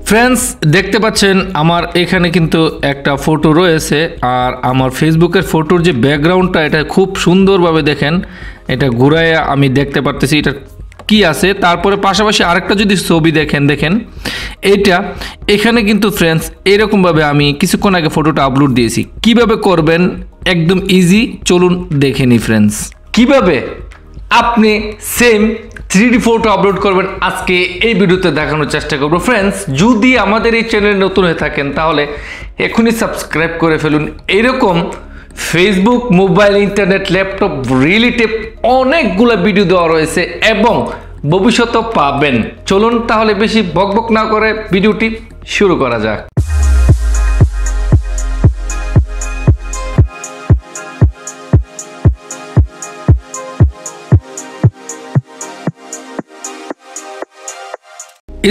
Friends দেখতে পাচ্ছেন আমার এখানে কিন্তু একটা ফটো রয়েছে আর আমার ফেসবুকের ফটোর যে ব্যাকগ্রাউন্ডটা এটা খুব সুন্দরভাবে দেখেন এটা ঘুরাইয়া আমি দেখতে পারতেছি এটা কি আছে। তারপরে পাশাপাশি আরেকটা যদি ছবি দেখেন এটা এখানে কিন্তু ফ্রেন্ডস এরকমভাবে আমি কিছুক্ষণ আগে ফটোটা আপলোড দিয়েছি। কিভাবে করবেন একদম ইজি, চলুন দেখে নিই ফ্রেন্ডস কিভাবে আপনি সেম 3D ফটো আপলোড করবেন আজকে এই ভিডিওতে দেখানোর চেষ্টা করব। ফ্রেন্ডস যদি আমাদের এই চ্যানেলে নতুন হয়ে থাকেন তাহলে এখনই সাবস্ক্রাইব করে ফেলুন। এরকম Facebook, mobile, internet, laptop related অনেকগুলো ভিডিও দেওয়া রয়েছে এবং ভবিষ্যতেও পাবেন। চলুন তাহলে বেশি বকবক না করে ভিডিওটি শুরু করা যাক।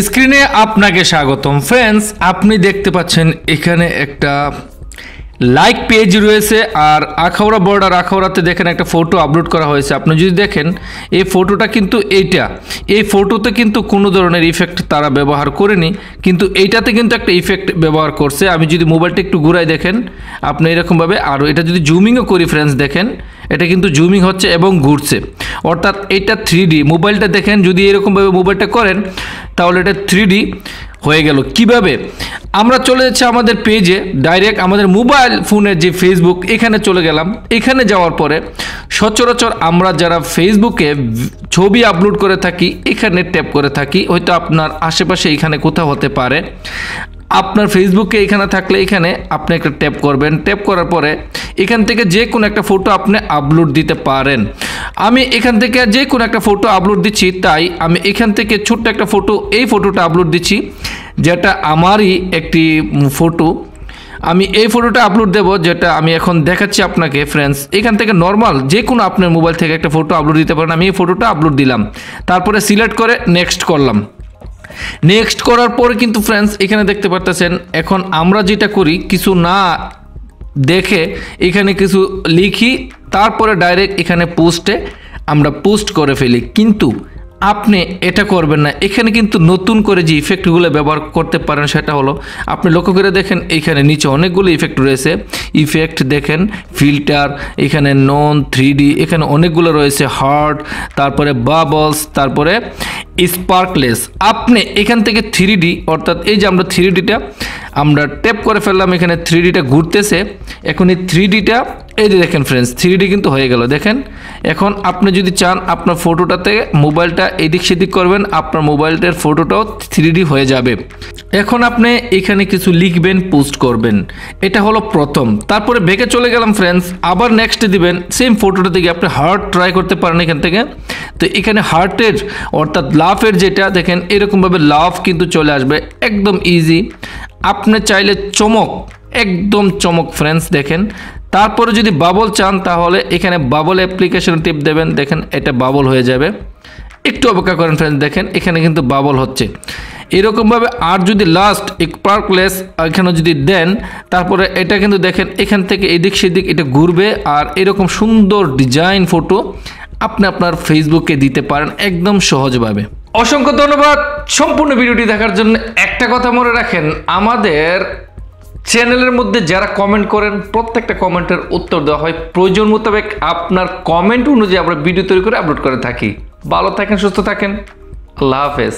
স্ক্রিনে আপনাকে স্বাগতম। ফ্রেন্ডস আপনি দেখতে পাচ্ছেন এখানে একটা লাইক পেজ রয়েছে আর আখাউড়া বর্ডার আখাউড়াতে দেখেন একটা ফটো আপলোড করা হয়েছে। আপনি যদি দেখেন এই ফটোটা কিন্তু এই ফটোতে কিন্তু কোনো ধরনের ইফেক্ট তারা ব্যবহার করেনি, কিন্তু এইটাতে কিন্তু একটা ইফেক্ট ব্যবহার করছে। আমি যদি মোবাইলটা একটু ঘুরাই দেখেন আপনি এরকমভাবে, আর এটা যদি জুমিংও করি ফ্রেন্ডস দেখেন এটা কিন্তু জুমিং হচ্ছে এবং ঘুরছে, অর্থাৎ এটা 3D। মোবাইলটা দেখেন যদি এরকমভাবে মোবাইলটা করেন তাহলে এটা 3D হয়ে গেল। কিভাবে আমরা চলে যাচ্ছি আমাদের পেজে, ডাইরেক্ট আমাদের মোবাইল ফোনের যে ফেসবুক এখানে চলে গেলাম। এখানে যাওয়ার পরে সচরাচর আমরা যারা ফেসবুকে ছবি আপলোড করে থাকি এখানে ট্যাপ করে থাকি, হয়তো আপনার আশেপাশে এখানে কোথাও হতে পারে। আপনার ফেসবুকে এখানে থাকলে এখানে আপনি একটা ট্যাপ করবেন, ট্যাপ করার পরে এখান থেকে যে কোনো একটা ফটো আপনি আপলোড দিতে পারেন। আমি এখান থেকে যে কোনো একটা ফটো আপলোড দিচ্ছি, তাই আমি এখান থেকে ছোট্ট একটা ফটো, এই ফটোটা আপলোড দিচ্ছি যেটা আমারই একটি ফটো। আমি এই ফটোটা আপলোড দেব যেটা আমি এখন দেখাচ্ছি আপনাকে। ফ্রেন্ডস এখান থেকে নর্মাল যে কোনো আপনার মোবাইল থেকে একটা ফটো আপলোড দিতে পারেন। আমি এই ফটোটা আপলোড দিলাম, তারপরে সিলেক্ট করে নেক্সট করলাম। নেক্সট করার পরে কিন্তু ফ্রেন্ডস এখানে দেখতে পারতেছেন এখন আমরা যেটা করি কিছু না দেখে এখানে কিছু লিখি, তারপরে ডাইরেক্ট এখানে পোস্টে আমরা পোস্ট করে ফেলি। কিন্তু আপনি এটা করবেন না। এখানে কিন্তু নতুন করে যে ইফেক্টগুলো ব্যবহার করতে পারেন সেটা হলো আপনি লক্ষ্য করে দেখেন এখানে নিচে অনেকগুলো ইফেক্ট রয়েছে। ইফেক্ট দেখেন, ফিল্টার, এখানে নন 3D, এখানে অনেকগুলো রয়েছে, হার্ট, তারপরে বাবলস, তারপরে স্পার্কলেস। আপনি এখান থেকে 3D অর্থাৎ এই যে আমরা 3Dটা আমরা ট্যাপ করে ফেললাম, এখানে 3Dটা ঘুরতেছে। এখন এই 3Dটা এই যে দেখেন ফ্রেন্ডস 3D কিন্তু হয়ে গেল। দেখেন এখন আপনি যদি চান আপনার ফটোটাতে মোবাইলটা এদিক সেদিক করবেন, আপনার মোবাইলটার ফটোটাও 3D হয়ে যাবে। এখন আপনি এখানে কিছু লিখবেন, পোস্ট করবেন, এটা হলো প্রথম। তারপরে ব্যাকে চলে গেলাম ফ্রেন্ডস, আবার নেক্সট দিবেন সেম ফটোটা থেকে আপনি হার্ট ট্রাই করতে পারেন এখান থেকে। তো এখানে হার্টের অর্থাৎ লাভের যেটা দেখেন এরকমভাবে লাভ কিন্তু চলে আসবে, একদম ইজি। আপনি চাইলে চমক, একদম চমক ফ্রেন্ডস দেখেন। তারপরে যদি বাবল চান তাহলে এখানে বাবল অ্যাপ্লিকেশন টিপ দেবেন, দেখেন এটা বাবল হয়ে যাবে। একটু অপেক্ষা করেন ফ্রেন্ডস, দেখেন এখানে কিন্তু বাবল হচ্ছে এরকমভাবে। আর যদি লাস্ট স্পার্কলেস এখানে যদি দেন তারপরে এটা কিন্তু দেখেন এখান থেকে এদিক সেদিক এটা ঘুরবে আর এরকম সুন্দর ডিজাইন ফটো আপনি আপনার ফেসবুকে দিতে পারেন একদম সহজভাবে। অসংখ্য ধন্যবাদ সম্পূর্ণ ভিডিওটি দেখার জন্য। একটা কথা মনে রাখেন, আমাদের চ্যানেলের মধ্যে যারা কমেন্ট করেন প্রত্যেকটা কমেন্টের উত্তর দেওয়া হয়, প্রয়োজন মোতাবেক আপনার কমেন্ট অনুযায়ী আমরা ভিডিও তৈরি করে আপলোড করে থাকি। ভালো থাকেন, সুস্থ থাকেন, আল্লাহ হাফেজ।